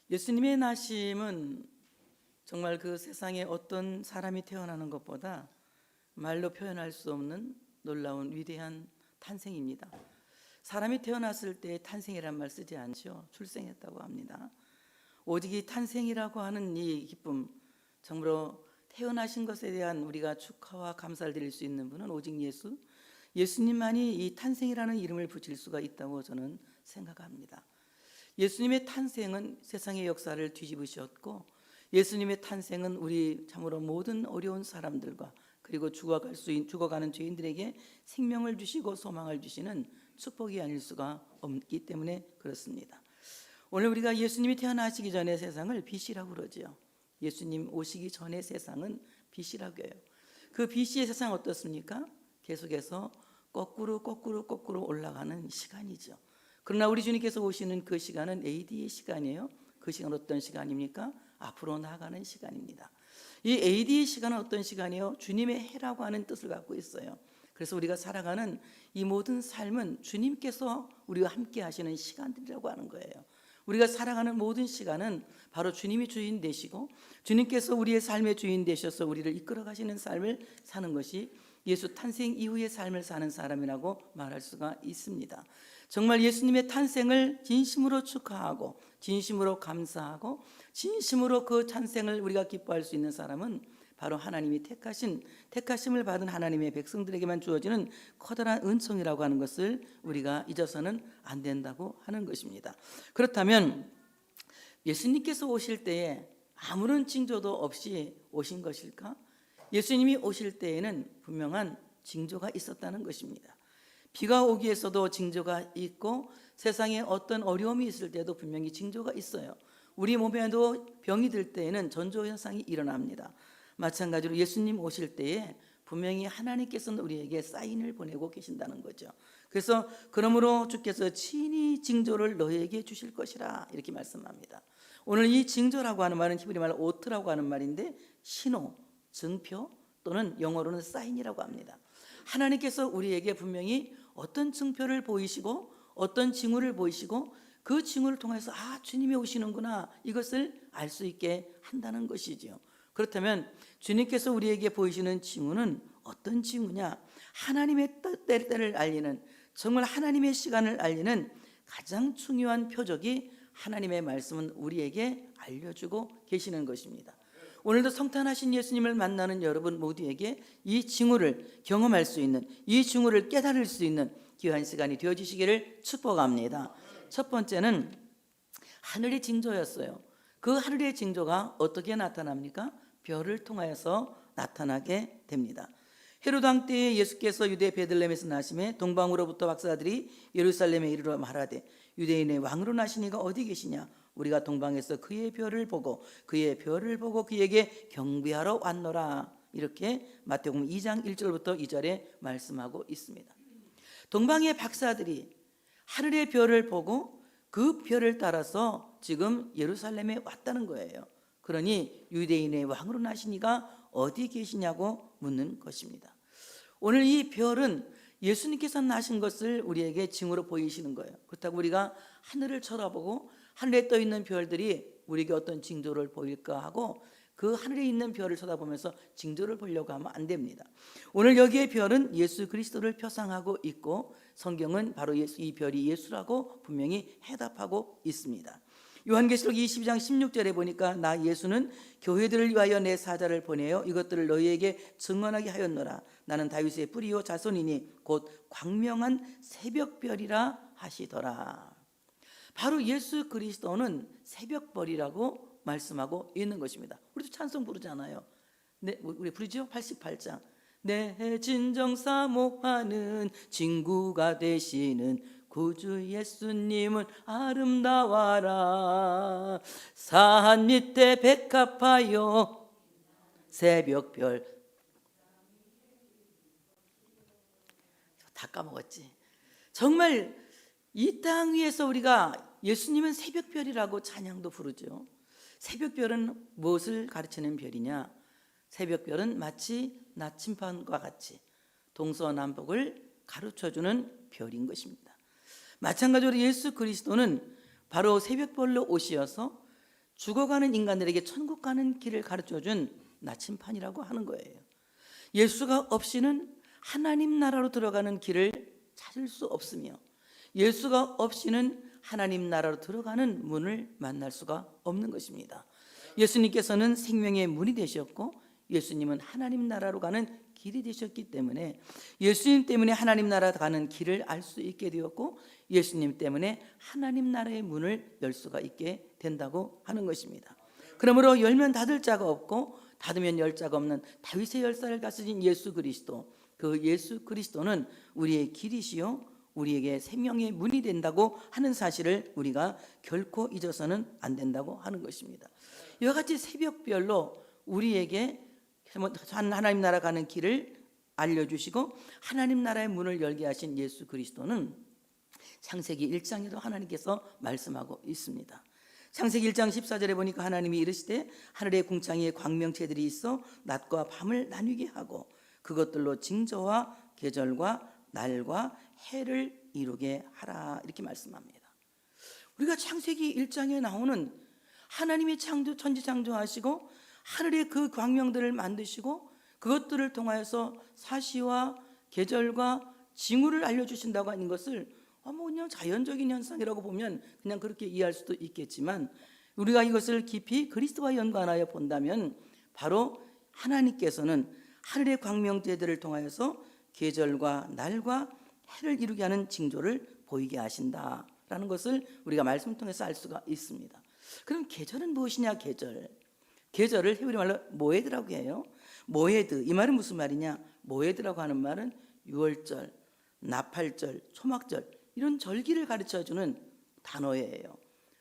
예수님의 나심은 정말 그 세상에 어떤 사람이 태어나는 것보다 말로 표현할 수 없는 놀라운 위대한 탄생입니다. 사람이 태어났을 때 탄생이란 말 쓰지 않죠. 출생했다고 합니다. 오직 이 탄생이라고 하는 이 기쁨, 정말로 태어나신 것에 대한 우리가 축하와 감사를 드릴 수 있는 분은 오직 예수님만이 이 탄생이라는 이름을 붙일 수가 있다고 저는 생각합니다. 예수님의 탄생은 세상의 역사를 뒤집으셨고, 예수님의 탄생은 우리 참으로 모든 어려운 사람들과 그리고 죽어가는 죄인들에게 생명을 주시고 소망을 주시는 축복이 아닐 수가 없기 때문에 그렇습니다. 오늘 우리가 예수님이 태어나시기 전의 세상을 빛이라고 그러지요. 예수님 오시기 전의 세상은 빛이라고 해요. 그 빛의 세상 어떻습니까? 계속해서 거꾸로 올라가는 시간이죠. 그러나 우리 주님께서 오시는 그 시간은 AD의 시간이에요. 그 시간은 어떤 시간입니까? 앞으로 나아가는 시간입니다. 이 AD의 시간은 어떤 시간이에요? 주님의 해라고 하는 뜻을 갖고 있어요. 그래서 우리가 살아가는 이 모든 삶은 주님께서 우리와 함께 하시는 시간들이라고 하는 거예요. 우리가 살아가는 모든 시간은 바로 주님이 주인 되시고, 주님께서 우리의 삶의 주인 되셔서 우리를 이끌어 가시는 삶을 사는 것이 예수 탄생 이후의 삶을 사는 사람이라고 말할 수가 있습니다. 정말 예수님의 탄생을 진심으로 축하하고 진심으로 감사하고 진심으로 그 탄생을 우리가 기뻐할 수 있는 사람은 바로 하나님이 택하심을 받은 하나님의 백성들에게만 주어지는 커다란 은총이라고 하는 것을 우리가 잊어서는 안 된다고 하는 것입니다. 그렇다면 예수님께서 오실 때에 아무런 징조도 없이 오신 것일까? 예수님이 오실 때에는 분명한 징조가 있었다는 것입니다. 비가 오기 위해서도 징조가 있고, 세상에 어떤 어려움이 있을 때도 분명히 징조가 있어요. 우리 몸에도 병이 들 때에는 전조현상이 일어납니다. 마찬가지로 예수님 오실 때에 분명히 하나님께서는 우리에게 사인을 보내고 계신다는 거죠. 그래서 그러므로 주께서 친히 징조를 너에게 주실 것이라 이렇게 말씀합니다. 오늘 이 징조라고 하는 말은 히브리 말로 오트라고 하는 말인데, 신호, 증표 또는 영어로는 사인이라고 합니다. 하나님께서 우리에게 분명히 어떤 증표를 보이시고 어떤 징후를 보이시고 그 징후를 통해서 주님이 오시는구나, 이것을 알 수 있게 한다는 것이지요. 그렇다면 주님께서 우리에게 보이시는 징후는 어떤 징후냐? 하나님의 때를 알리는, 정말 하나님의 시간을 알리는 가장 중요한 표적이 하나님의 말씀은 우리에게 알려주고 계시는 것입니다. 오늘도 성탄하신 예수님을 만나는 여러분 모두에게 이 징후를 경험할 수 있는, 이 징후를 깨달을 수 있는 귀한 시간이 되어주시기를 축복합니다. 첫 번째는 하늘의 징조였어요. 그 하늘의 징조가 어떻게 나타납니까? 별을 통하여서 나타나게 됩니다. 헤로드 왕 때에 예수께서 유대 베들레헴에서 나심에 동방으로부터 박사들이 예루살렘에 이르러 말하되, 유대인의 왕으로 나시니가 어디 계시냐? 우리가 동방에서 그의 별을 보고 그에게 경배하러 왔노라. 이렇게 마태복음 2장 1절부터 2절에 말씀하고 있습니다. 동방의 박사들이 하늘의 별을 보고 그 별을 따라서 지금 예루살렘에 왔다는 거예요. 그러니 유대인의 왕으로 나시니가 어디 계시냐고 묻는 것입니다. 오늘 이 별은 예수님께서 나신 것을 우리에게 징후로 보이시는 거예요. 그렇다고 우리가 하늘을 쳐다보고 하늘에 떠 있는 별들이 우리에게 어떤 징조를 보일까 하고 그 하늘에 있는 별을 쳐다보면서 징조를 보려고 하면 안 됩니다. 오늘 여기의 별은 예수 그리스도를 표상하고 있고, 성경은 바로 이 별이 예수라고 분명히 해답하고 있습니다. 요한계시록 22장 16절에 보니까 나 예수는 교회들을 위하여 내 사자를 보내어 이것들을 너희에게 증언하게 하였노라. 나는 다윗의 뿌리요 자손이니 곧 광명한 새벽별이라 하시더라. 바로 예수 그리스도는 새벽별이라고 말씀하고 있는 것입니다. 우리도 찬송 부르잖아요. 네, 우리 부르죠? 88장. 내 진정 사모하는 친구가 되시는 구주 예수님은 아름다워라. 산 밑에 백합하여 새벽별. 다 까먹었지. 정말 이 땅 위에서 우리가 예수님은 새벽별이라고 찬양도 부르죠. 새벽별은 무엇을 가르치는 별이냐? 새벽별은 마치 나침반과 같이 동서남북을 가르쳐주는 별인 것입니다. 마찬가지로 예수 그리스도는 바로 새벽별로 오시어서 죽어가는 인간들에게 천국 가는 길을 가르쳐준 나침판이라고 하는 거예요. 예수가 없이는 하나님 나라로 들어가는 길을 찾을 수 없으며, 예수가 없이는 하나님 나라로 들어가는 문을 만날 수가 없는 것입니다. 예수님께서는 생명의 문이 되셨고, 예수님은 하나님 나라로 가는 길이 되셨기 때문에 예수님 때문에 하나님 나라 가는 길을 알 수 있게 되었고, 예수님 때문에 하나님 나라의 문을 열 수가 있게 된다고 하는 것입니다. 그러므로 열면 닫을 자가 없고 닫으면 열 자가 없는 다윗의 열쇠를 가지신 예수 그리스도, 그 예수 그리스도는 우리의 길이시요 우리에게 생명의 문이 된다고 하는 사실을 우리가 결코 잊어서는 안 된다고 하는 것입니다. 이와 같이 새벽별로 우리에게 하나님 나라 가는 길을 알려주시고 하나님 나라의 문을 열게 하신 예수 그리스도는 창세기 1장에도 하나님께서 말씀하고 있습니다. 창세기 1장 14절에 보니까 하나님이 이르시되 하늘의 궁창에 광명체들이 있어 낮과 밤을 나뉘게 하고 그것들로 징조와 계절과 날과 해를 이루게 하라, 이렇게 말씀합니다. 우리가 창세기 1장에 나오는 하나님이 천지 창조하시고 하늘의 그 광명들을 만드시고 그것들을 통하여서 사시와 계절과 징후를 알려주신다고 하는 것을 그냥 자연적인 현상이라고 보면 그냥 그렇게 이해할 수도 있겠지만, 우리가 이것을 깊이 그리스도와 연관하여 본다면 바로 하나님께서는 하늘의 광명제들을 통하여서 계절과 날과 해를 이루게 하는 징조를 보이게 하신다라는 것을 우리가 말씀을 통해서 알 수가 있습니다. 그럼 계절은 무엇이냐? 계절을 히브리 말로 모에드라고 해요. 모에드, 이 말은 무슨 말이냐? 모에드라고 하는 말은 유월절, 나팔절, 초막절 이런 절기를 가르쳐주는 단어예요.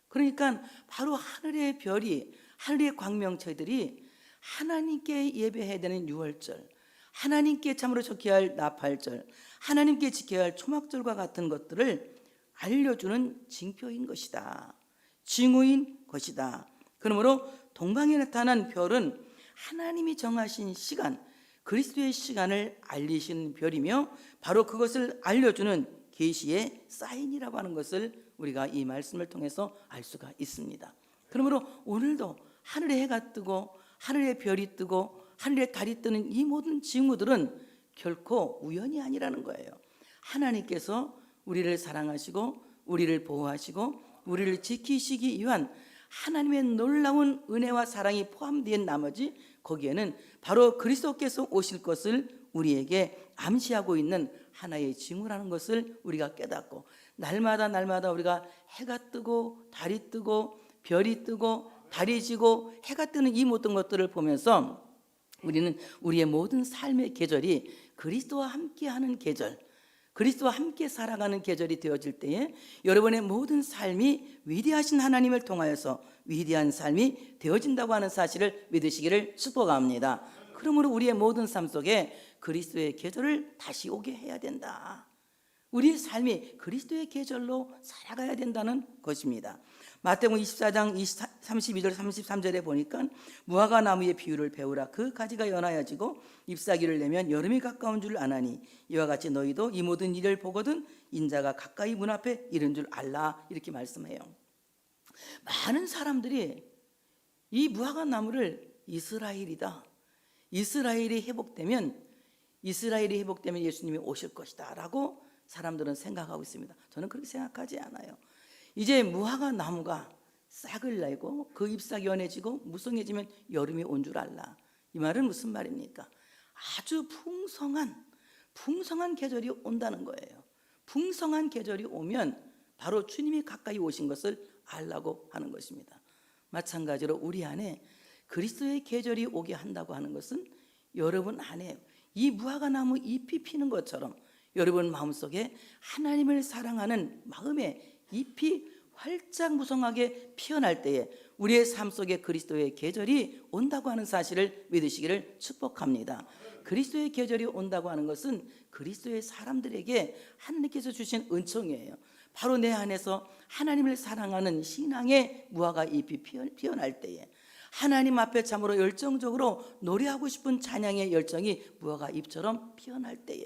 그러니까 바로 하늘의 별이, 하늘의 광명체들이 하나님께 예배해야 되는 유월절, 하나님께 참으로 지켜야 할 나팔절, 하나님께 지켜야 할 초막절과 같은 것들을 알려주는 징표인 것이다, 징후인 것이다. 그러므로 동방에 나타난 별은 하나님이 정하신 시간, 그리스도의 시간을 알리시는 별이며 바로 그것을 알려주는 계시의 사인이라고 하는 것을 우리가 이 말씀을 통해서 알 수가 있습니다. 그러므로 오늘도 하늘에 해가 뜨고 하늘에 별이 뜨고 하늘에 달이 뜨는 이 모든 징후들은 결코 우연이 아니라는 거예요. 하나님께서 우리를 사랑하시고 우리를 보호하시고 우리를 지키시기 위한 하나님의 놀라운 은혜와 사랑이 포함된 나머지 거기에는 바로 그리스도께서 오실 것을 우리에게 암시하고 있는 하나의 징후라는 것을 우리가 깨닫고, 날마다 우리가 해가 뜨고 달이 뜨고 별이 뜨고 달이 지고 해가 뜨는 이 모든 것들을 보면서 우리는 우리의 모든 삶의 계절이 그리스도와 함께하는 계절, 그리스도와 함께 살아가는 계절이 되어질 때에 여러분의 모든 삶이 위대하신 하나님을 통하여서 위대한 삶이 되어진다고 하는 사실을 믿으시기를 축복합니다. 그러므로 우리의 모든 삶 속에 그리스도의 계절을 다시 오게 해야 된다. 우리의 삶이 그리스도의 계절로 살아가야 된다는 것입니다. 마태복음 24장 32절 33절에 보니까 무화과 나무의 비유를 배우라. 그 가지가 연하여지고 잎사귀를 내면 여름이 가까운 줄 아나니 이와 같이 너희도 이 모든 일을 보거든 인자가 가까이 문 앞에 이른 줄 알라, 이렇게 말씀해요. 많은 사람들이 이 무화과 나무를 이스라엘이다, 이스라엘이 회복되면 예수님이 오실 것이다 라고 사람들은 생각하고 있습니다. 저는 그렇게 생각하지 않아요. 이제 무화과 나무가 싹을 내고 그 잎사귀 연해지고 무성해지면 여름이 온 줄 알라. 이 말은 무슨 말입니까? 아주 풍성한 계절이 온다는 거예요. 풍성한 계절이 오면 바로 주님이 가까이 오신 것을 알라고 하는 것입니다. 마찬가지로 우리 안에 그리스도의 계절이 오게 한다고 하는 것은 여러분 안에 이 무화과 나무 잎이 피는 것처럼 여러분 마음속에 하나님을 사랑하는 마음의 잎이 활짝 무성하게 피어날 때에 우리의 삶 속에 그리스도의 계절이 온다고 하는 사실을 믿으시기를 축복합니다. 그리스도의 계절이 온다고 하는 것은 그리스도의 사람들에게 하나님께서 주신 은총이에요. 바로 내 안에서 하나님을 사랑하는 신앙의 무화과 잎이 피어날 때에 하나님 앞에 참으로 열정적으로 노래하고 싶은 찬양의 열정이 무화과 잎처럼 피어날 때에,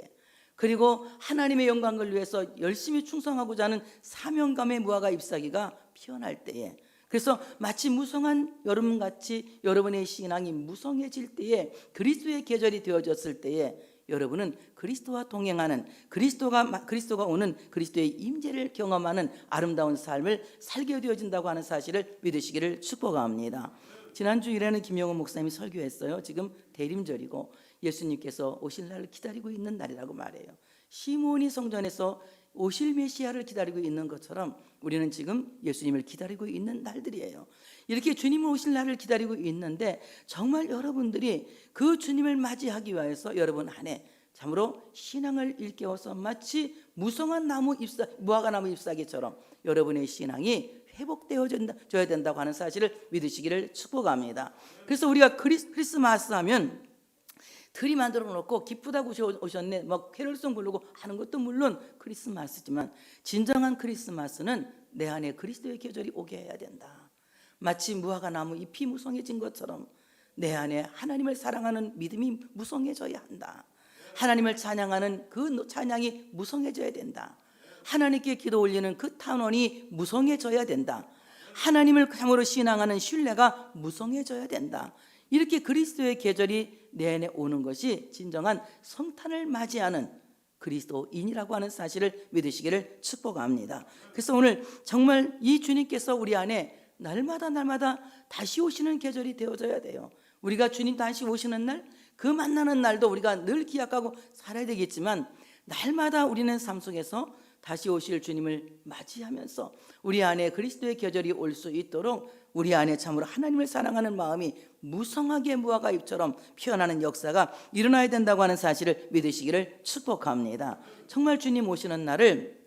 그리고 하나님의 영광을 위해서 열심히 충성하고자 하는 사명감의 무화과 잎사귀가 피어날 때에, 그래서 마치 무성한 여러분같이 여러분의 신앙이 무성해질 때에, 그리스도의 계절이 되어졌을 때에 여러분은 그리스도와 동행하는, 그리스도가 오는 그리스도의 임재를 경험하는 아름다운 삶을 살게 되어진다고 하는 사실을 믿으시기를 축복합니다. 지난주 일에는 김영호 목사님이 설교했어요. 지금 대림절이고 예수님께서 오실 날을 기다리고 있는 날이라고 말해요. 시몬이 성전에서 오실 메시아를 기다리고 있는 것처럼 우리는 지금 예수님을 기다리고 있는 날들이에요. 이렇게 주님 오실 날을 기다리고 있는데, 정말 여러분들이 그 주님을 맞이하기 위해서 여러분 안에 참으로 신앙을 일깨워서 마치 무성한 무화과 나무 잎사귀처럼 여러분의 신앙이 회복되어져야 된다고 하는 사실을 믿으시기를 축복합니다. 그래서 우리가 크리스마스 하면 트리 만들어 놓고 기쁘다고 오셨네, 막 캐롤송 부르고 하는 것도 물론 크리스마스지만, 진정한 크리스마스는 내 안에 그리스도의 계절이 오게 해야 된다. 마치 무화과 나무 잎이 무성해진 것처럼 내 안에 하나님을 사랑하는 믿음이 무성해져야 한다. 하나님을 찬양하는 그 찬양이 무성해져야 된다. 하나님께 기도 올리는 그 탄원이 무성해져야 된다. 하나님을 참으로 신앙하는 신뢰가 무성해져야 된다. 이렇게 그리스도의 계절이 내 안에 오는 것이 진정한 성탄을 맞이하는 그리스도인이라고 하는 사실을 믿으시기를 축복합니다. 그래서 오늘 정말 이 주님께서 우리 안에 날마다 다시 오시는 계절이 되어져야 돼요. 우리가 주님 다시 오시는 날, 그 만나는 날도 우리가 늘 기약하고 살아야 되겠지만, 날마다 우리는 삶 속에서 다시 오실 주님을 맞이하면서 우리 안에 그리스도의 계절이 올 수 있도록 우리 안에 참으로 하나님을 사랑하는 마음이 무성하게 무화과 잎처럼 피어나는 역사가 일어나야 된다고 하는 사실을 믿으시기를 축복합니다. 정말 주님 오시는 날을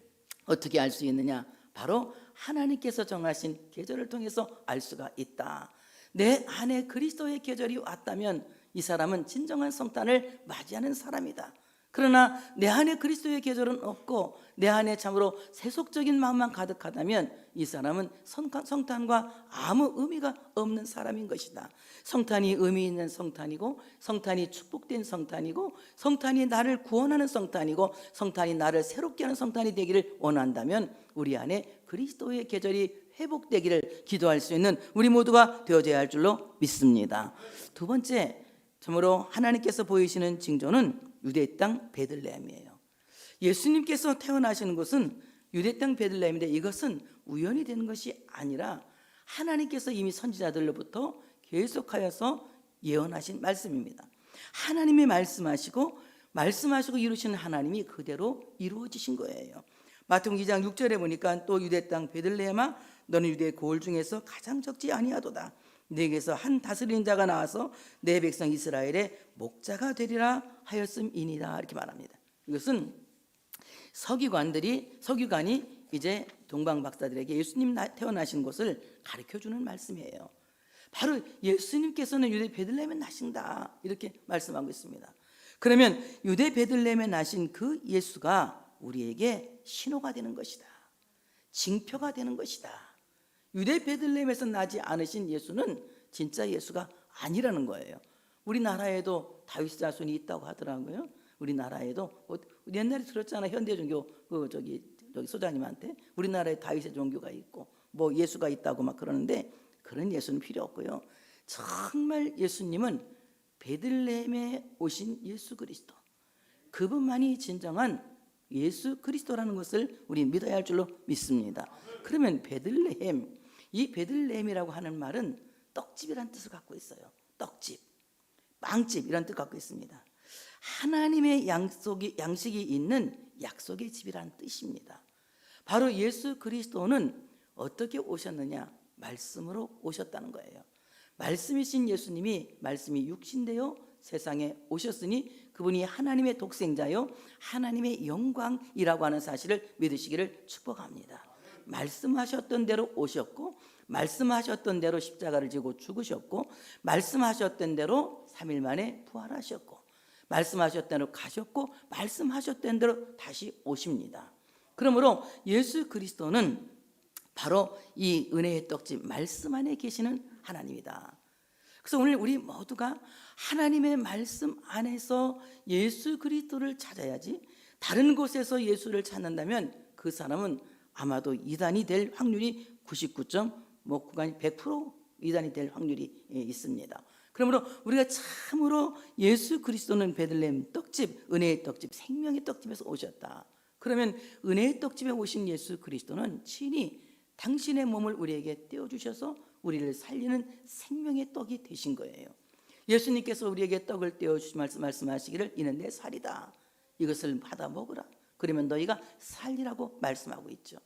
어떻게 알 수 있느냐? 바로 하나님께서 정하신 계절을 통해서 알 수가 있다. 내 안에 그리스도의 계절이 왔다면 이 사람은 진정한 성탄을 맞이하는 사람이다. 그러나 내 안에 그리스도의 계절은 없고 내 안에 참으로 세속적인 마음만 가득하다면 이 사람은 성탄과 아무 의미가 없는 사람인 것이다. 성탄이 의미 있는 성탄이고, 성탄이 축복된 성탄이고, 성탄이 나를 구원하는 성탄이고, 성탄이 나를 새롭게 하는 성탄이 되기를 원한다면 우리 안에 그리스도의 계절이 회복되기를 기도할 수 있는 우리 모두가 되어져야 할 줄로 믿습니다. 두 번째, 참으로 하나님께서 보이시는 징조는 유대 땅 베들레헴이에요. 예수님께서 태어나시는 곳은 유대 땅 베들레헴인데, 이것은 우연히 된 것이 아니라 하나님께서 이미 선지자들로부터 계속하여서 예언하신 말씀입니다. 하나님이 말씀하시고 이루시는 하나님이 그대로 이루어지신 거예요. 마태복음 2장 6절에 보니까 또 유대 땅 베들레헴아, 너는 유대 고을 중에서 가장 적지 아니하도다. 내게서 한 다스리는 자가 나와서 내 백성 이스라엘의 목자가 되리라 하였음이니라, 이렇게 말합니다. 이것은 서기관이 이제 동방 박사들에게 예수님 태어나신 곳을 가르쳐주는 말씀이에요. 바로 예수님께서는 유대 베들레헴에 나신다, 이렇게 말씀하고 있습니다. 그러면 유대 베들레헴에 나신 그 예수가 우리에게 신호가 되는 것이다. 징표가 되는 것이다. 유대 베들레헴에서 나지 않으신 예수는 진짜 예수가 아니라는 거예요. 우리나라에도 다윗 자손이 있다고 하더라고요. 우리나라에도 옛날에 들었잖아, 현대 종교 저기 소장님한테 우리나라에 다윗의 종교가 있고 뭐 예수가 있다고 막 그러는데, 그런 예수는 필요 없고요. 정말 예수님은 베들레헴에 오신 예수 그리스도, 그분만이 진정한 예수 그리스도라는 것을 우리 믿어야 할 줄로 믿습니다. 그러면 베들레헴, 이 베들레헴이라고 하는 말은 떡집이라는 뜻을 갖고 있어요. 떡집, 빵집 이런 뜻을 갖고 있습니다. 하나님의 양식이 있는 약속의 집이라는 뜻입니다. 바로 예수 그리스도는 어떻게 오셨느냐? 말씀으로 오셨다는 거예요. 말씀이신 예수님이 말씀이 육신되어 세상에 오셨으니 그분이 하나님의 독생자요 하나님의 영광이라고 하는 사실을 믿으시기를 축복합니다. 말씀하셨던 대로 오셨고, 말씀하셨던 대로 십자가를 지고 죽으셨고, 말씀하셨던 대로 3일 만에 부활하셨고, 말씀하셨던 대로 가셨고, 말씀하셨던 대로 다시 오십니다. 그러므로 예수 그리스도는 바로 이 은혜의 떡집 말씀 안에 계시는 하나님이다. 그래서 오늘 우리 모두가 하나님의 말씀 안에서 예수 그리스도를 찾아야지, 다른 곳에서 예수를 찾는다면 그 사람은 아마도 이단이 될 확률이 99.9% 뭐 구간이 100% 이단이 될 확률이 있습니다. 그러므로 우리가 참으로 예수 그리스도는 베들레헴 떡집, 은혜의 떡집, 생명의 떡집에서 오셨다. 그러면 은혜의 떡집에 오신 예수 그리스도는 친히 당신의 몸을 우리에게 떼어주셔서 우리를 살리는 생명의 떡이 되신 거예요. 예수님께서 우리에게 떡을 떼어주시 말씀하시기를 이는 내 살이다. 이것을 받아 먹으라. 그러면 너희가 살리라고 말씀하고 있죠.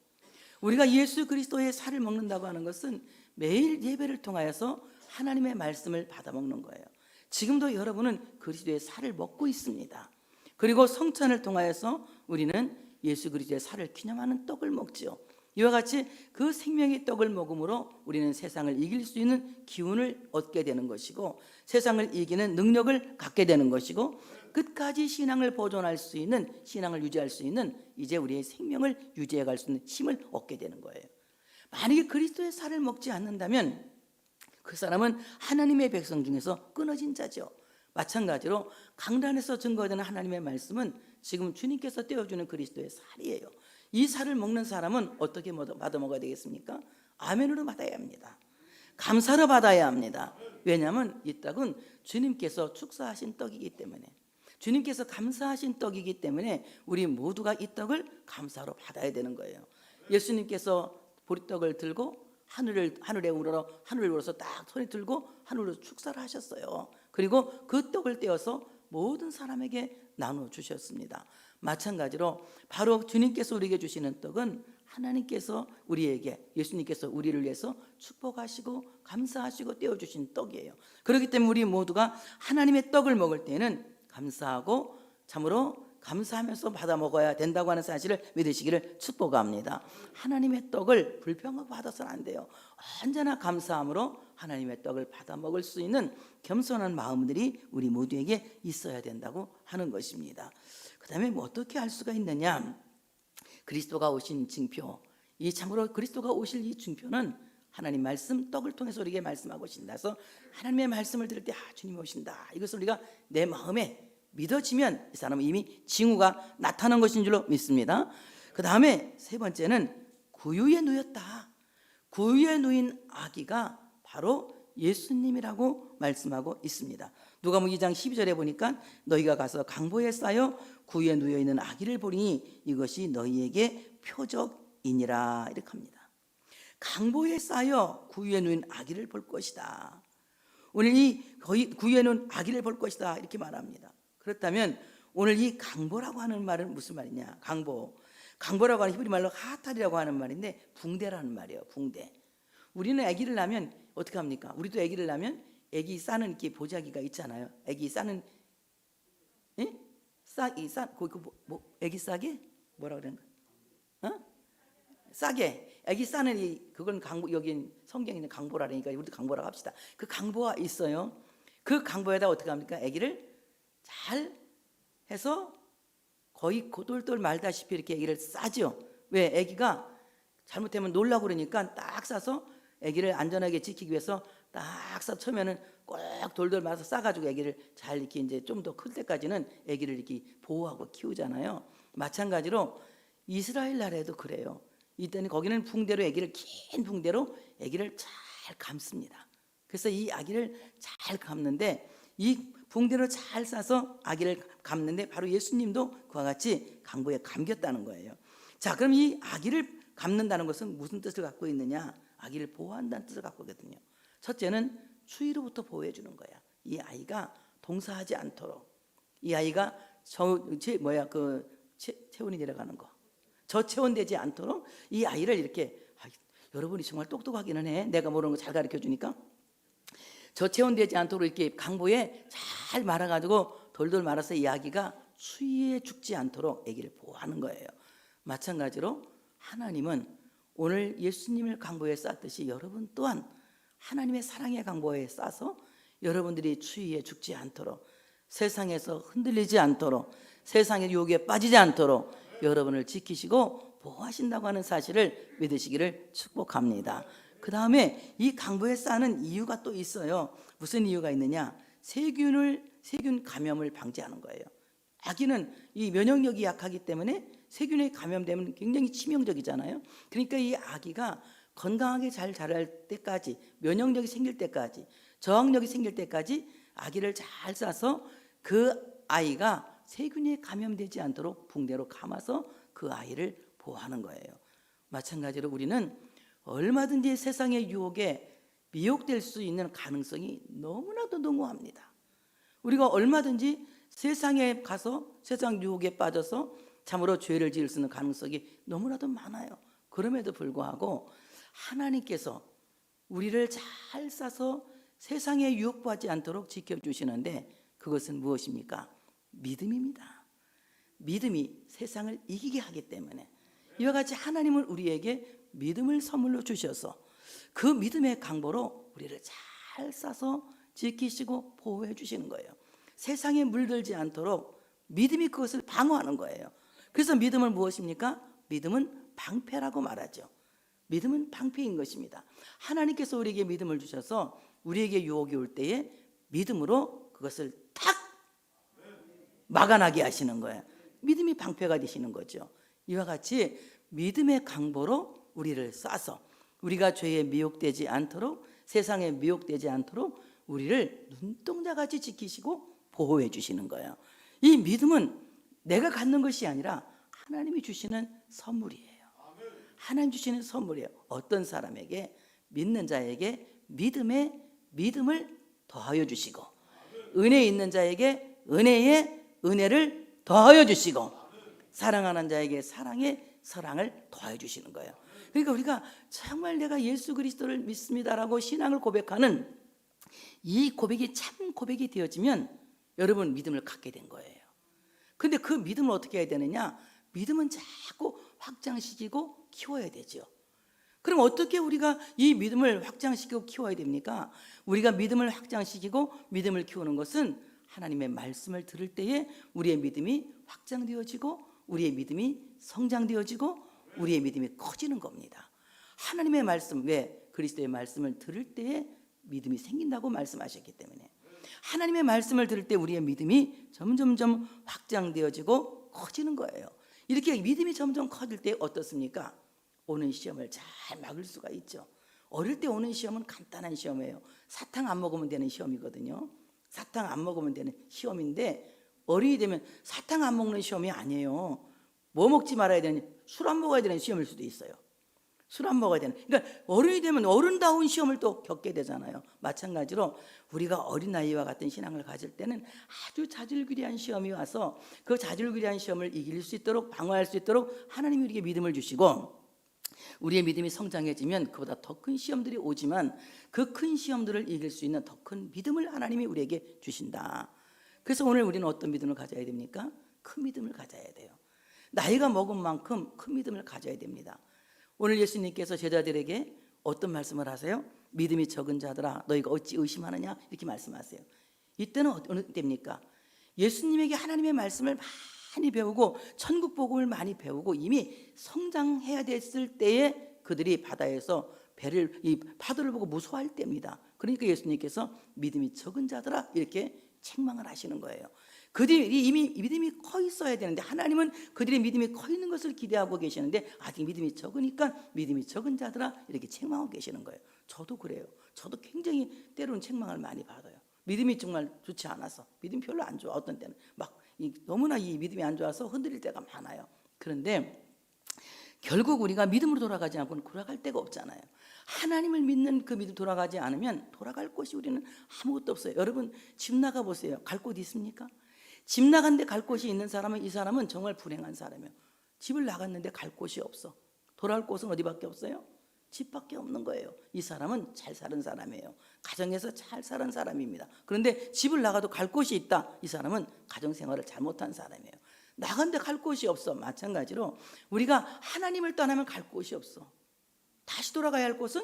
우리가 예수 그리스도의 살을 먹는다고 하는 것은 매일 예배를 통하여서 하나님의 말씀을 받아 먹는 거예요. 지금도 여러분은 그리스도의 살을 먹고 있습니다. 그리고 성찬을 통하여서 우리는 예수 그리스도의 살을 기념하는 떡을 먹죠. 이와 같이 그 생명의 떡을 먹음으로 우리는 세상을 이길 수 있는 기운을 얻게 되는 것이고, 세상을 이기는 능력을 갖게 되는 것이고, 끝까지 신앙을 보존할 수 있는, 신앙을 유지할 수 있는, 이제 우리의 생명을 유지해 갈 수 있는 힘을 얻게 되는 거예요. 만약에 그리스도의 살을 먹지 않는다면 그 사람은 하나님의 백성 중에서 끊어진 자죠. 마찬가지로 강단에서 증거되는 하나님의 말씀은 지금 주님께서 떼어주는 그리스도의 살이에요. 이 살을 먹는 사람은 어떻게 받아 먹어야 되겠습니까? 아멘으로 받아야 합니다. 감사로 받아야 합니다. 왜냐하면 이 떡은 주님께서 축사하신 떡이기 때문에, 주님께서 감사하신 떡이기 때문에 우리 모두가 이 떡을 감사로 받아야 되는 거예요. 예수님께서 보리떡을 들고 하늘에 우러러 딱 손에 들고 하늘로 축사를 하셨어요. 그리고 그 떡을 떼어서 모든 사람에게 나누어 주셨습니다. 마찬가지로 바로 주님께서 우리에게 주시는 떡은 하나님께서 우리에게, 예수님께서 우리를 위해서 축복하시고 감사하시고 떼어주신 떡이에요. 그렇기 때문에 우리 모두가 하나님의 떡을 먹을 때는 감사하고 참으로 감사하면서 받아 먹어야 된다고 하는 사실을 믿으시기를 축복합니다. 하나님의 떡을 불평하고 받아서는 안 돼요. 언제나 감사함으로 하나님의 떡을 받아 먹을 수 있는 겸손한 마음들이 우리 모두에게 있어야 된다고 하는 것입니다. 그 다음에 뭐 어떻게 할 수가 있느냐? 그리스도가 오신 징표, 이 참으로 그리스도가 오실 이 징표는 하나님 말씀, 떡을 통해서 우리에게 말씀하고 오신다. 그래서 하나님의 말씀을 들을 때 주님이 오신다, 이것을 우리가 내 마음에 믿어지면 이 사람은 이미 징후가 나타난 것인 줄로 믿습니다. 그 다음에 세 번째는 구유에 누였다. 구유에 누인 아기가 바로 예수님이라고 말씀하고 있습니다. 누가복음 2장 12절에 보니까 너희가 가서 강보에 쌓여 구유에 누여 있는 아기를 보리니 이것이 너희에게 표적이니라, 이렇게 합니다. 강보에 쌓여 구유에 누인 아기를 볼 것이다. 오늘 이 구유에 누인 아기를 볼 것이다, 이렇게 말합니다. 그렇다면 오늘 이 강보라고 하는 말은 무슨 말이냐? 강보라고 하는 히브리 말로 하탈이라고 하는 말인데 붕대라는 말이에요. 붕대. 우리는 아기를 낳으면 어떻게 합니까? 우리도 아기를 낳으면 아기 싸는 이렇게 보자기가 있잖아요. 아기 싸는, 아기 싸게 뭐라 그러는 거야? 싸게 아기 싸는 그건 강보, 여기 성경에 있는 강보라니까 우리도 강보라고 합시다. 그 강보가 있어요. 그 강보에다 어떻게 합니까? 아기를 잘 해서 거의 고돌돌 말다시피 이렇게 아기를 싸죠. 왜? 아기가 잘못하면 놀라고 그러니까 딱 싸서 아기를 안전하게 지키기 위해서 딱 싸, 처음에는 꼭 돌돌 말아서 싸가지고 아기를 잘 이렇게 이제 좀 더 클 때까지는 아기를 이렇게 보호하고 키우잖아요. 마찬가지로 이스라엘 나라에도 그래요. 이때는 거기는 붕대로 아기를, 긴 붕대로 아기를 잘 감습니다. 그래서 이 아기를 잘 감는데, 이 붕대로 잘 싸서 아기를 감는데 바로 예수님도 그와 같이 강보에 감겼다는 거예요. 자, 그럼 이 아기를 감는다는 것은 무슨 뜻을 갖고 있느냐? 아기를 보호한다는 뜻을 갖고 있거든요. 첫째는 추위로부터 보호해 주는 거야. 이 아이가 동사하지 않도록, 이 아이가 체온이 내려가는 거, 저체온되지 않도록 이 아이를 이렇게, 여러분이 정말 똑똑하기는 해. 내가 모르는 거 잘 가르쳐 주니까. 저체온되지 않도록 이렇게 강보에 잘 말아가지고 돌돌 말아서 이 아기가 추위에 죽지 않도록 아기를 보호하는 거예요. 마찬가지로 하나님은 오늘 예수님을 강보에 쌌듯이 여러분 또한 하나님의 사랑의 강보에 싸서 여러분들이 추위에 죽지 않도록, 세상에서 흔들리지 않도록, 세상의 유혹에 빠지지 않도록 여러분을 지키시고 보호하신다고 하는 사실을 믿으시기를 축복합니다. 그 다음에 이 강보에 싸는 이유가 또 있어요. 무슨 이유가 있느냐? 세균 감염을 방지하는 거예요. 아기는 이 면역력이 약하기 때문에 세균에 감염되면 굉장히 치명적이잖아요. 그러니까 이 아기가 건강하게 잘 자랄 때까지, 면역력이 생길 때까지, 저항력이 생길 때까지 아기를 잘 싸서 그 아이가 세균에 감염되지 않도록 붕대로 감아서 그 아이를 보호하는 거예요. 마찬가지로 우리는 얼마든지 세상의 유혹에 미혹될 수 있는 가능성이 너무나도 농후합니다. 우리가 얼마든지 세상에 가서 세상 유혹에 빠져서 참으로 죄를 지을 수 있는 가능성이 너무나도 많아요. 그럼에도 불구하고 하나님께서 우리를 잘 싸서 세상에 유혹받지 않도록 지켜주시는데 그것은 무엇입니까? 믿음입니다. 믿음이 세상을 이기게 하기 때문에 이와 같이 하나님은 우리에게 믿음을 선물로 주셔서 그 믿음의 강보로 우리를 잘 싸서 지키시고 보호해 주시는 거예요. 세상에 물들지 않도록 믿음이 그것을 방어하는 거예요. 그래서 믿음은 무엇입니까? 믿음은 방패라고 말하죠. 믿음은 방패인 것입니다. 하나님께서 우리에게 믿음을 주셔서 우리에게 유혹이 올 때에 믿음으로 그것을 탁 막아나게 하시는 거예요. 믿음이 방패가 되시는 거죠. 이와 같이 믿음의 강보로 우리를 쏴서 우리가 죄에 미혹되지 않도록, 세상에 미혹되지 않도록 우리를 눈동자같이 지키시고 보호해 주시는 거예요. 이 믿음은 내가 갖는 것이 아니라 하나님이 주시는 선물이에요. 하나님 주시는 선물이에요. 어떤 사람에게, 믿는 자에게 믿음을 더하여 주시고, 은혜 있는 자에게 은혜에 은혜를 더하여 주시고, 사랑하는 자에게 사랑을 더하여 주시는 거예요. 그러니까 우리가 정말 내가 예수 그리스도를 믿습니다라고 신앙을 고백하는 이 고백이 참 고백이 되어지면 여러분 믿음을 갖게 된 거예요. 근데 그 믿음을 어떻게 해야 되느냐? 믿음은 자꾸 확장시키고 키워야 되죠. 그럼 어떻게 우리가 이 믿음을 확장시키고 키워야 됩니까? 우리가 믿음을 확장시키고 믿음을 키우는 것은 하나님의 말씀을 들을 때에 우리의 믿음이 확장되어지고 우리의 믿음이 성장되어지고 우리의 믿음이 커지는 겁니다. 하나님의 말씀, 왜? 그리스도의 말씀을 들을 때에 믿음이 생긴다고 말씀하셨기 때문에 하나님의 말씀을 들을 때 우리의 믿음이 점점점 확장되어지고 커지는 거예요. 이렇게 믿음이 점점 커질 때 어떻습니까? 오는 시험을 잘 막을 수가 있죠. 어릴 때 오는 시험은 간단한 시험이에요. 사탕 안 먹으면 되는 시험이거든요. 사탕 안 먹으면 되는 시험인데 어른이 되면 사탕 안 먹는 시험이 아니에요. 뭐 먹지 말아야 되는, 술 안 먹어야 되는 시험일 수도 있어요. 술 안 먹어야 되는. 그러니까 어른이 되면 어른다운 시험을 또 겪게 되잖아요. 마찬가지로 우리가 어린 나이와 같은 신앙을 가질 때는 아주 자질구레한 시험이 와서 그 자질구레한 시험을 이길 수 있도록, 방어할 수 있도록 하나님이 우리에게 믿음을 주시고, 우리의 믿음이 성장해지면 그보다 더 큰 시험들이 오지만 그 큰 시험들을 이길 수 있는 더 큰 믿음을 하나님이 우리에게 주신다. 그래서 오늘 우리는 어떤 믿음을 가져야 됩니까? 큰 믿음을 가져야 돼요. 나이가 먹은 만큼 큰 믿음을 가져야 됩니다. 오늘 예수님께서 제자들에게 어떤 말씀을 하세요? 믿음이 적은 자들아 너희가 어찌 의심하느냐 이렇게 말씀하세요. 이때는 어느 때입니까? 예수님에게 하나님의 말씀을 많이 배우고 천국 복음을 많이 배우고 이미 성장해야 됐을 때에 그들이 바다에서 이 파도를 보고 무서워할 때입니다. 그러니까 예수님께서 믿음이 적은 자들아 이렇게 책망을 하시는 거예요. 그들이 이미 믿음이 커 있어야 되는데 하나님은 그들의 믿음이 커 있는 것을 기대하고 계시는데 아직 믿음이 적으니까 믿음이 적은 자들아 이렇게 책망하고 계시는 거예요. 저도 그래요. 저도 굉장히 때로는 책망을 많이 받아요. 믿음이 정말 좋지 않아서, 믿음이 별로 안 좋아. 어떤 때는 막 너무나 이 믿음이 안 좋아서 흔들릴 때가 많아요. 그런데 결국 우리가 믿음으로 돌아가지 않고는 돌아갈 데가 없잖아요. 하나님을 믿는 그 믿음 돌아가지 않으면 돌아갈 곳이 우리는 아무것도 없어요. 여러분 집 나가 보세요. 갈 곳 있습니까? 집 나갔는데 갈 곳이 있는 사람은 이 사람은 정말 불행한 사람이에요. 집을 나갔는데 갈 곳이 없어. 돌아올 곳은 어디밖에 없어요? 집밖에 없는 거예요. 이 사람은 잘 사는 사람이에요. 가정에서 잘 사는 사람입니다. 그런데 집을 나가도 갈 곳이 있다. 이 사람은 가정생활을 잘못한 사람이에요. 나간데 갈 곳이 없어. 마찬가지로 우리가 하나님을 떠나면 갈 곳이 없어. 다시 돌아가야 할 곳은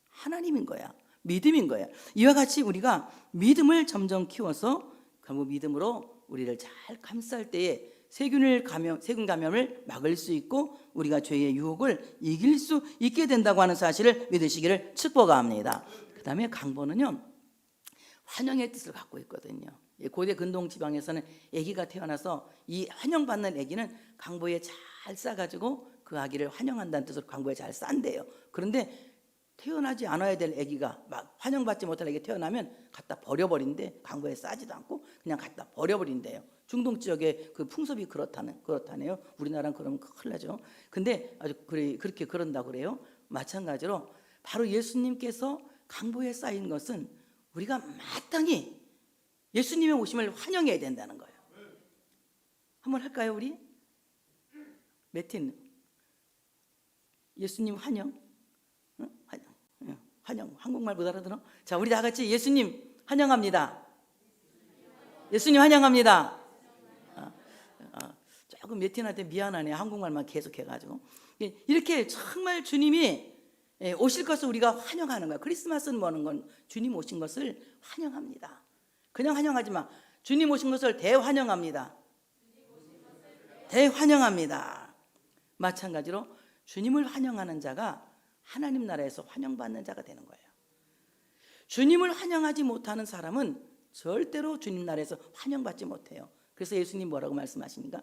하나님인 거야. 믿음인 거야. 이와 같이 우리가 믿음을 점점 키워서 결국 믿음으로 우리를 잘 감쌀 때에 세균 감염을 막을 수 있고 우리가 죄의 유혹을 이길 수 있게 된다고 하는 사실을 믿으시기를 축복합니다. 그 다음에 강보는요, 환영의 뜻을 갖고 있거든요. 고대 근동 지방에서는 아기가 태어나서 이 환영받는 아기는 강보에 잘 싸가지고 그 아기를 환영한다는 뜻으로 강보에 잘 싼대요. 그런데 태어나지 않아야 될 아기가 막 환영받지 못할 아기가 태어나면 갖다 버려버린대. 강보에 싸지도 않고 그냥 갖다 버려버린대요. 중동 지역의 그 풍습이 그렇다네요. 우리나라는 그러면 큰일 나죠. 근데 아주 그렇게 그런다고 그래요. 마찬가지로 바로 예수님께서 강보에 쌓인 것은 우리가 마땅히 예수님의 오심을 환영해야 된다는 거예요. 한번 할까요, 우리? 매틴 예수님 환영. 환영. 한국말 못 알아들어? 자, 우리 다 같이 예수님 환영합니다. 예수님 환영합니다. 조금 매틴한테 미안하네. 한국말만 계속 해가지고. 이렇게 정말 주님이 오실 것을 우리가 환영하는 거야. 크리스마스는 뭐는 건 주님 오신 것을 환영합니다. 그냥 환영하지 마. 주님 오신 것을 대환영합니다. 대환영합니다. 마찬가지로 주님을 환영하는 자가 하나님 나라에서 환영받는 자가 되는 거예요. 주님을 환영하지 못하는 사람은 절대로 주님 나라에서 환영받지 못해요. 그래서 예수님 뭐라고 말씀하십니까?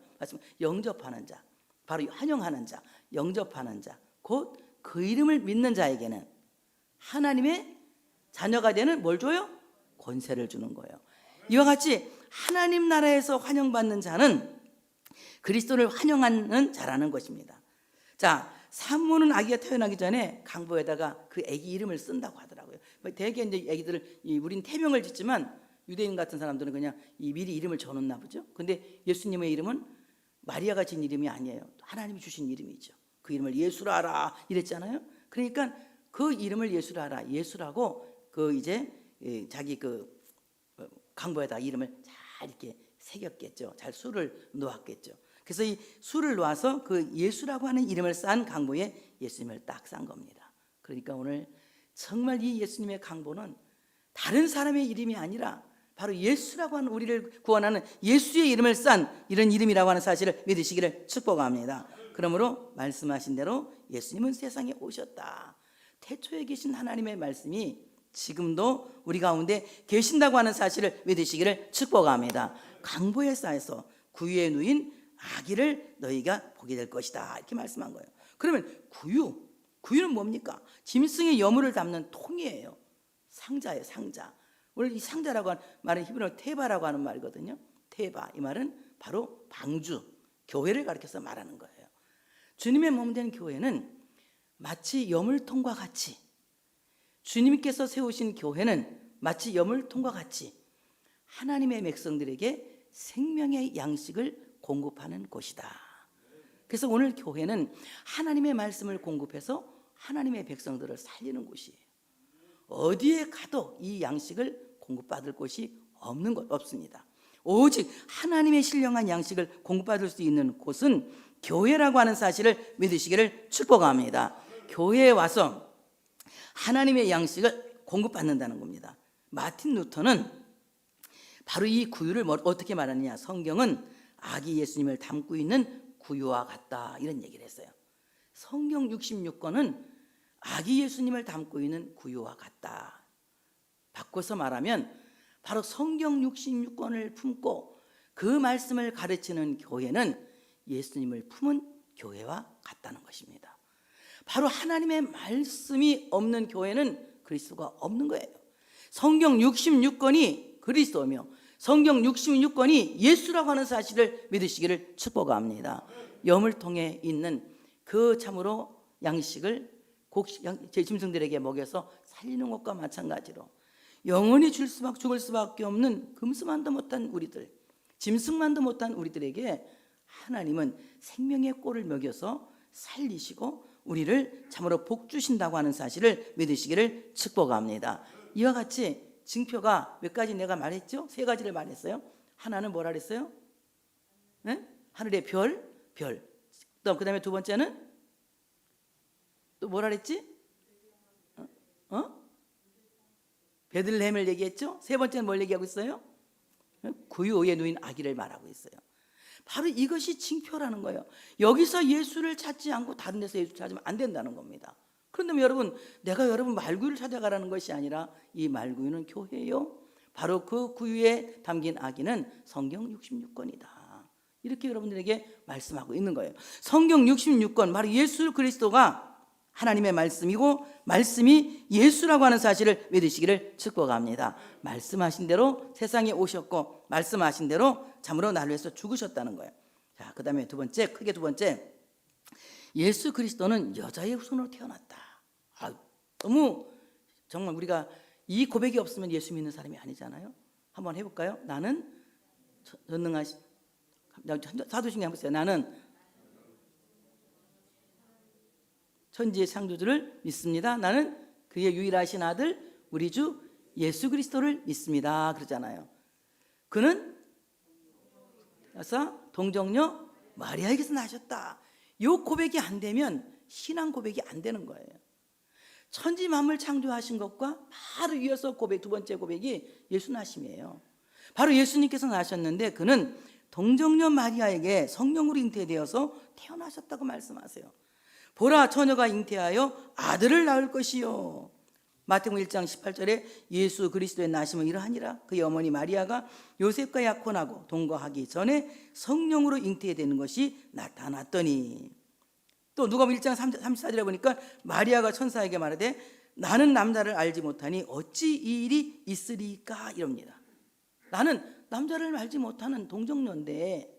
영접하는 자, 바로 환영하는 자, 영접하는 자, 곧 그 이름을 믿는 자에게는 하나님의 자녀가 되는 뭘 줘요? 권세를 주는 거예요. 이와 같이 하나님 나라에서 환영받는 자는 그리스도를 환영하는 자라는 것입니다. 자, 산모는 아기가 태어나기 전에 강보에다가 그 아기 이름을 쓴다고 하더라고요. 대개 이제 아기들을 우린 태명을 짓지만 유대인 같은 사람들은 그냥 미리 이름을 적었나 보죠. 근데 예수님의 이름은 마리아가 진 이름이 아니에요. 하나님이 주신 이름이죠. 그 이름을 예수라라 이랬잖아요. 그러니까 그 이름을 예수라라, 예수라고 그 이제 자기 그 강보에다 이름을 잘 이렇게 새겼겠죠. 잘 수를 놓았겠죠. 그래서 이 수를 놓아서 그 예수라고 하는 이름을 싼 강보에 예수님을 딱 싼 겁니다. 그러니까 오늘 정말 이 예수님의 강보는 다른 사람의 이름이 아니라 바로 예수라고 하는 우리를 구원하는 예수의 이름을 싼 이런 이름이라고 하는 사실을 믿으시기를 축복합니다. 그러므로 말씀하신 대로 예수님은 세상에 오셨다. 태초에 계신 하나님의 말씀이 지금도 우리 가운데 계신다고 하는 사실을 믿으시기를 축복합니다. 강보에 쌓여서 구유에 누인 아기를 너희가 보게 될 것이다. 이렇게 말씀한 거예요. 그러면 구유는 뭡니까? 짐승의 여물을 담는 통이에요. 상자예요, 상자. 원래 이 상자라고 하는 말은 히브리어로 테바라고 하는 말이거든요. 테바, 이 말은 바로 방주, 교회를 가리켜서 말하는 거예요. 주님의 몸 된 교회는 마치 여물통과 같이, 주님께서 세우신 교회는 마치 여물통과 같이 하나님의 백성들에게 생명의 양식을 공급하는 곳이다. 그래서 오늘 교회는 하나님의 말씀을 공급해서 하나님의 백성들을 살리는 곳이에요. 어디에 가도 이 양식을 공급받을 곳이 없습니다. 오직 하나님의 신령한 양식을 공급받을 수 있는 곳은 교회라고 하는 사실을 믿으시기를 축복합니다. 교회에 와서 하나님의 양식을 공급받는다는 겁니다. 마틴 루터는 바로 이 구유를 어떻게 말하느냐, 성경은 아기 예수님을 담고 있는 구유와 같다, 이런 얘기를 했어요. 성경 66권은 아기 예수님을 담고 있는 구유와 같다. 바꿔서 말하면 바로 성경 66권을 품고 그 말씀을 가르치는 교회는 예수님을 품은 교회와 같다는 것입니다. 바로 하나님의 말씀이 없는 교회는 그리스도가 없는 거예요. 성경 66권이 그리스도며 성경 66권이 예수라고 하는 사실을 믿으시기를 축복합니다. 여물통에 있는 그 참으로 양식을 제 짐승들에게 먹여서 살리는 것과 마찬가지로 영원히 죽을 수밖에 없는 금수만도 못한 우리들, 짐승만도 못한 우리들에게 하나님은 생명의 꼴을 먹여서 살리시고 우리를 참으로 복 주신다고 하는 사실을 믿으시기를 축복합니다. 이와 같이 증표가 몇 가지 내가 말했죠? 3가지를 말했어요. 하나는 뭐라 그랬어요? 네? 하늘의 별. 또 그다음에 2번째는 또 뭐라 그랬지? 베들레헴을 얘기했죠? 3번째는 뭘 얘기하고 있어요? 구유에 누인 아기를 말하고 있어요. 바로 이것이 징표라는 거예요. 여기서 예수를 찾지 않고 다른 데서 예수를 찾으면 안 된다는 겁니다. 그런데 여러분, 내가 여러분 말구유를 찾아가라는 것이 아니라 이 말구유는 교회예요. 바로 그 구유에 담긴 아기는 성경 66권이다. 이렇게 여러분들에게 말씀하고 있는 거예요. 성경 66권 바로 예수 그리스도가 하나님의 말씀이고 말씀이 예수라고 하는 사실을 믿으시기를 축복합니다. 말씀하신 대로 세상에 오셨고 말씀하신 대로 참으로 나를 위해서 죽으셨다는 거예요. 자, 그 다음에 크게 두 번째, 예수 그리스도는 여자의 후손으로 태어났다. 너무 정말 우리가 이 고백이 없으면 예수 믿는 사람이 아니잖아요. 한번 해볼까요? 나는 전능하신 사도신경 해보세요. 나는 천지의 창조주를 믿습니다. 나는 그의 유일하신 아들 우리 주 예수 그리스도를 믿습니다. 그러잖아요. 그는 동정녀 마리아에게서 나셨다. 이 고백이 안 되면 신앙 고백이 안 되는 거예요. 천지 만물 창조하신 것과 바로 이어서 두 번째 고백이 예수 나심이에요. 바로 예수님께서 나셨는데 그는 동정녀 마리아에게 성령으로 잉태되어서 태어나셨다고 말씀하세요. 보라, 처녀가 잉태하여 아들을 낳을 것이요. 마태복음 1장 18절에 예수 그리스도의 나심은 이러하니라. 그의 어머니 마리아가 요셉과 약혼하고 동거하기 전에 성령으로 잉태되는 것이 나타났더니, 또 누가복음 1장 34절에 보니까 마리아가 천사에게 말하되 나는 남자를 알지 못하니 어찌 이 일이 있으리까 이럽니다. 나는 남자를 알지 못하는 동정녀인데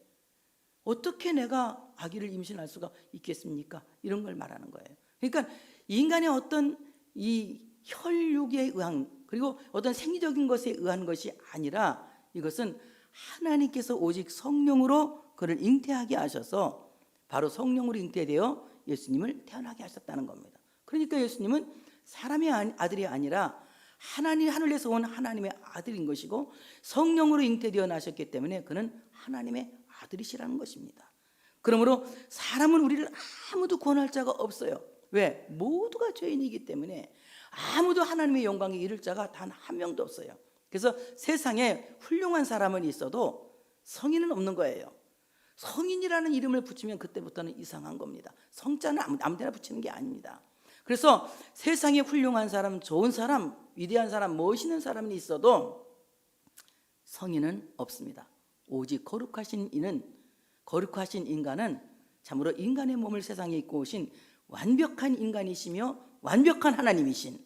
어떻게 내가 아기를 임신할 수가 있겠습니까? 이런 걸 말하는 거예요. 그러니까 인간의 어떤 이 혈육에 의한, 그리고 어떤 생리적인 것에 의한 것이 아니라 이것은 하나님께서 오직 성령으로 그를 잉태하게 하셔서 바로 성령으로 잉태되어 예수님을 태어나게 하셨다는 겁니다. 그러니까 예수님은 사람의 아들이 아니라 하나님, 하늘에서 온 하나님의 아들인 것이고 성령으로 잉태되어 나셨기 때문에 그는 하나님의 아들이시라는 것입니다. 그러므로 사람은 우리를 아무도 구원할 자가 없어요. 왜? 모두가 죄인이기 때문에 아무도 하나님의 영광에 이를 자가 단 한 명도 없어요. 그래서 세상에 훌륭한 사람은 있어도 성인은 없는 거예요. 성인이라는 이름을 붙이면 그때부터는 이상한 겁니다. 성자는 아무데나 붙이는 게 아닙니다. 그래서 세상에 훌륭한 사람, 좋은 사람, 위대한 사람, 멋있는 사람이 있어도 성인은 없습니다. 오직 거룩하신 인간은 참으로 인간의 몸을 세상에 입고 오신 완벽한 인간이시며 완벽한 하나님이신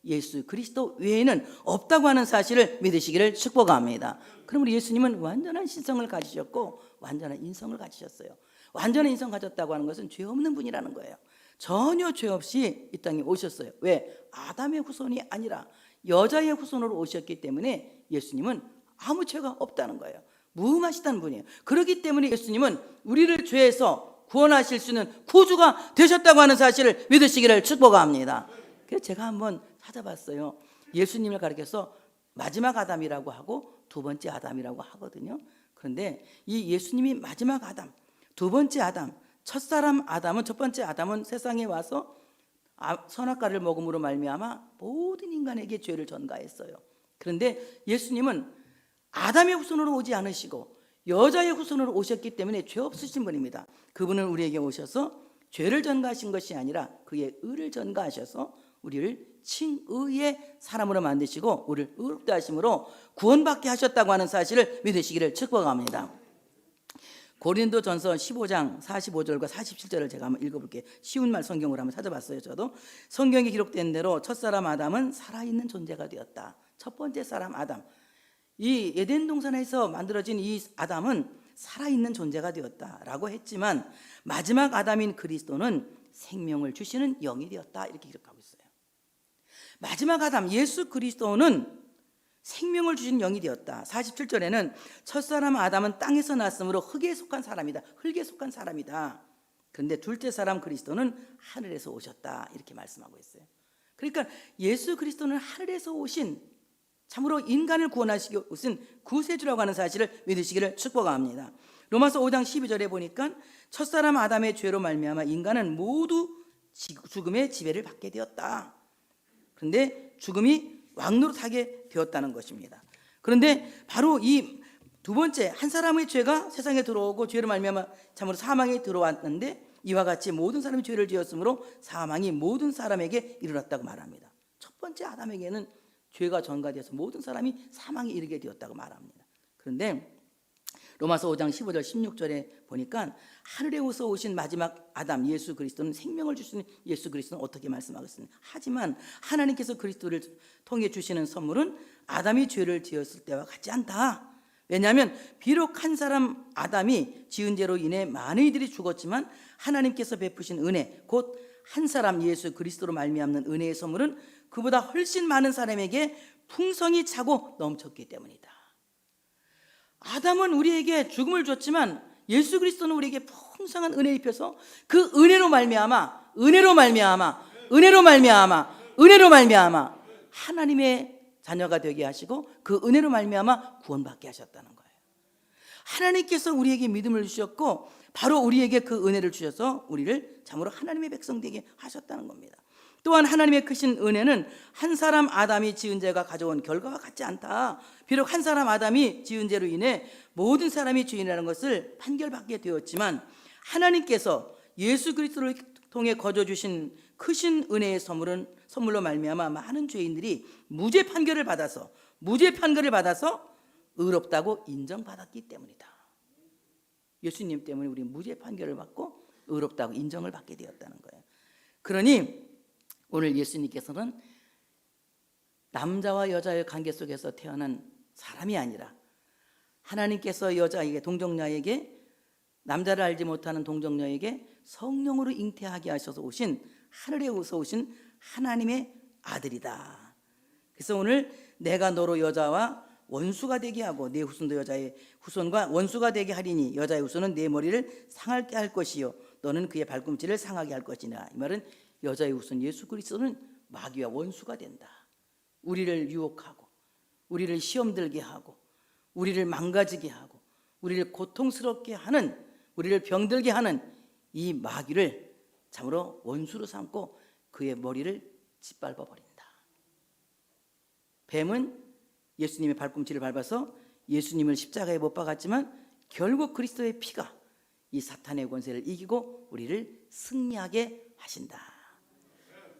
예수 그리스도 외에는 없다고 하는 사실을 믿으시기를 축복합니다. 그러므로 예수님은 완전한 신성을 가지셨고 완전한 인성을 가지셨어요. 완전한 인성 가졌다고 하는 것은 죄 없는 분이라는 거예요. 전혀 죄 없이 이 땅에 오셨어요. 왜? 아담의 후손이 아니라 여자의 후손으로 오셨기 때문에 예수님은 아무 죄가 없다는 거예요. 무음하시다는 분이에요. 그렇기 때문에 예수님은 우리를 죄에서 구원하실 수 있는 구주가 되셨다고 하는 사실을 믿으시기를 축복합니다. 그래서 제가 한번 찾아봤어요. 예수님을 가리켜서 마지막 아담이라고 하고 두 번째 아담이라고 하거든요. 그런데 이 예수님이 마지막 아담, 두 번째 아담, 첫사람 아담은, 첫 번째 아담은 세상에 와서 선악과를 먹음으로 말미암아 모든 인간에게 죄를 전가했어요. 그런데 예수님은 아담의 후손으로 오지 않으시고 여자의 후손으로 오셨기 때문에 죄 없으신 분입니다. 그분은 우리에게 오셔서 죄를 전가하신 것이 아니라 그의 의를 전가하셔서 우리를 칭의의 사람으로 만드시고 우리를 의롭게 하심으로 구원받게 하셨다고 하는 사실을 믿으시기를 축복합니다. 고린도전서 15장 45절과 47절을 제가 한번 읽어볼게요. 쉬운 말 성경으로 한번 찾아봤어요. 저도 성경에 기록된 대로 첫사람 아담은 살아있는 존재가 되었다. 첫 번째 사람 아담, 이 에덴 동산에서 만들어진 이 아담은 살아있는 존재가 되었다라고 했지만 마지막 아담인 그리스도는 생명을 주시는 영이 되었다, 이렇게 기록하고 있어요. 마지막 아담 예수 그리스도는 생명을 주신 영이 되었다. 47절에는 첫사람 아담은 땅에서 났으므로 흙에 속한 사람이다. 흙에 속한 사람이다. 그런데 둘째 사람 그리스도는 하늘에서 오셨다, 이렇게 말씀하고 있어요. 그러니까 예수 그리스도는 하늘에서 오신, 참으로 인간을 구원하시기 오신 구세주라고 하는 사실을 믿으시기를 축복합니다. 로마서 5장 12절에 보니까 첫사람 아담의 죄로 말미암아 인간은 모두 죽음의 지배를 받게 되었다. 그런데 죽음이 왕노릇하게 되었다는 것입니다. 그런데 바로 이 두 번째 한 사람의 죄가 세상에 들어오고 죄로 말미암아 참으로 사망에 들어왔는데 이와 같이 모든 사람이 죄를 지었으므로 사망이 모든 사람에게 이르렀다고 말합니다. 첫 번째 아담에게는 죄가 전가되어서 모든 사람이 사망에 이르게 되었다고 말합니다. 그런데 로마서 5장 15절 16절에 보니까 하늘에서 오신 마지막 아담 예수 그리스도는 생명을 주시는 예수 그리스도는 어떻게 말씀하겠습니까? 하지만 하나님께서 그리스도를 통해 주시는 선물은 아담이 죄를 지었을 때와 같지 않다. 왜냐하면 비록 한 사람 아담이 지은 죄로 인해 많은 이들이 죽었지만 하나님께서 베푸신 은혜 곧 한 사람 예수 그리스도로 말미암는 은혜의 선물은 그보다 훨씬 많은 사람에게 풍성히 차고 넘쳤기 때문이다. 아담은 우리에게 죽음을 줬지만 예수 그리스도는 우리에게 풍성한 은혜를 입혀서 그 은혜로 말미암아 하나님의 자녀가 되게 하시고 그 은혜로 말미암아 구원받게 하셨다는 거예요. 하나님께서 우리에게 믿음을 주셨고 바로 우리에게 그 은혜를 주셔서 우리를 참으로 하나님의 백성 되게 하셨다는 겁니다. 또한 하나님의 크신 은혜는 한 사람 아담이 지은 죄가 가져온 결과와 같지 않다. 비록 한 사람 아담이 지은 죄로 인해 모든 사람이 죄인이라는 것을 판결받게 되었지만 하나님께서 예수 그리스도를 통해 거저 주신 크신 은혜의 선물로 말미암아 많은 죄인들이 무죄 판결을 받아서 의롭다고 인정받았기 때문이다. 예수님 때문에 우리 무죄 판결을 받고 의롭다고 인정을 받게 되었다는 거예요. 그러니 오늘 예수님께서는 남자와 여자의 관계 속에서 태어난 사람이 아니라 하나님께서 여자에게 동정녀에게 남자를 알지 못하는 동정녀에게 성령으로 잉태하게 하셔서 오신 하늘에서 오신 하나님의 아들이다. 그래서 오늘 내가 너로 여자와 원수가 되게 하고 내 후손도 여자의 후손과 원수가 되게 하리니 여자의 후손은 내 머리를 상하게 할 것이요 너는 그의 발꿈치를 상하게 할 것이니라. 이 말은 여자의 후손 예수 그리스도는 마귀와 원수가 된다. 우리를 유혹하고 우리를 시험 들게 하고 우리를 망가지게 하고 우리를 고통스럽게 하는 우리를 병들게 하는 이 마귀를 참으로 원수로 삼고 그의 머리를 짓밟아 버린다. 뱀은 예수님의 발꿈치를 밟아서 예수님을 십자가에 못 박았지만 결국 그리스도의 피가 이 사탄의 권세를 이기고 우리를 승리하게 하신다.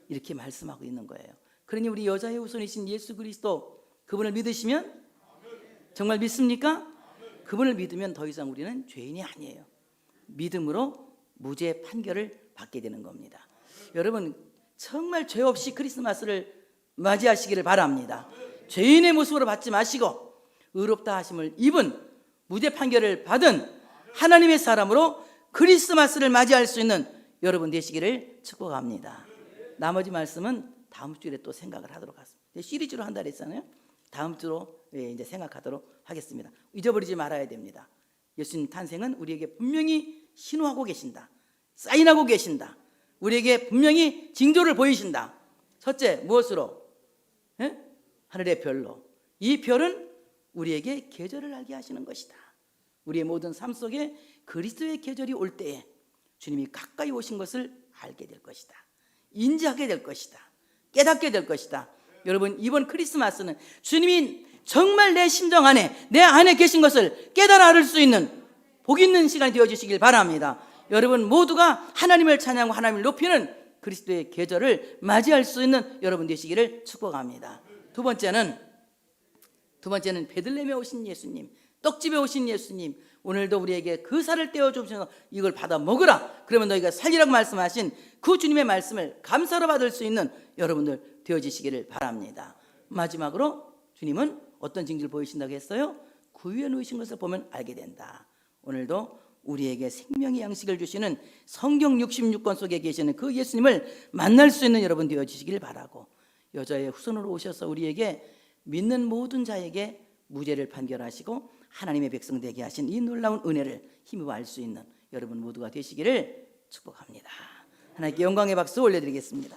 이렇게 말씀하고 있는 거예요. 그러니 우리 여자의 후손이신 예수 그리스도 그분을 믿으시면 정말 믿습니까? 그분을 믿으면 더 이상 우리는 죄인이 아니에요. 믿음으로 무죄 판결을 받게 되는 겁니다. 여러분 정말 죄 없이 크리스마스를 맞이하시기를 바랍니다. 죄인의 모습으로 받지 마시고 의롭다 하심을 입은 무죄 판결을 받은 하나님의 사람으로 크리스마스를 맞이할 수 있는 여러분 되시기를 축복합니다. 나머지 말씀은 다음 주에 또 생각을 하도록 하겠습니다. 시리즈로 한다 그랬잖아요. 다음 주로 이제 생각하도록 하겠습니다. 잊어버리지 말아야 됩니다. 예수님 탄생은 우리에게 분명히 신호하고 계신다. 사인하고 계신다. 우리에게 분명히 징조를 보이신다. 첫째 무엇으로? 하늘의 별로. 이 별은 우리에게 계절을 알게 하시는 것이다. 우리의 모든 삶 속에 그리스도의 계절이 올 때에 주님이 가까이 오신 것을 알게 될 것이다. 인지하게 될 것이다. 깨닫게 될 것이다. 여러분 이번 크리스마스는 주님이 정말 내 심정 안에 내 안에 계신 것을 깨달아 알 수 있는 복 있는 시간이 되어주시길 바랍니다. 여러분 모두가 하나님을 찬양하고 하나님을 높이는 그리스도의 계절을 맞이할 수 있는 여러분 되시기를 축복합니다. 두 번째는 베들레헴에 오신 예수님, 떡집에 오신 예수님, 오늘도 우리에게 그 살을 떼어 주셔서 이걸 받아 먹으라 그러면 너희가 살리라고 말씀하신 그 주님의 말씀을 감사로 받을 수 있는 여러분들 되어지시기를 바랍니다. 마지막으로 주님은 어떤 징조를 보이신다고 했어요? 구유에 누이신 것을 보면 알게 된다. 오늘도 우리에게 생명의 양식을 주시는 성경 66권 속에 계시는 그 예수님을 만날 수 있는 여러분 되어지시길 바라고 여자의 후손으로 오셔서 우리에게 믿는 모든 자에게 무죄를 판결하시고 하나님의 백성 되게 하신 이 놀라운 은혜를 힘입어 알 수 있는 여러분 모두가 되시기를 축복합니다. 하나님께 영광의 박수 올려드리겠습니다.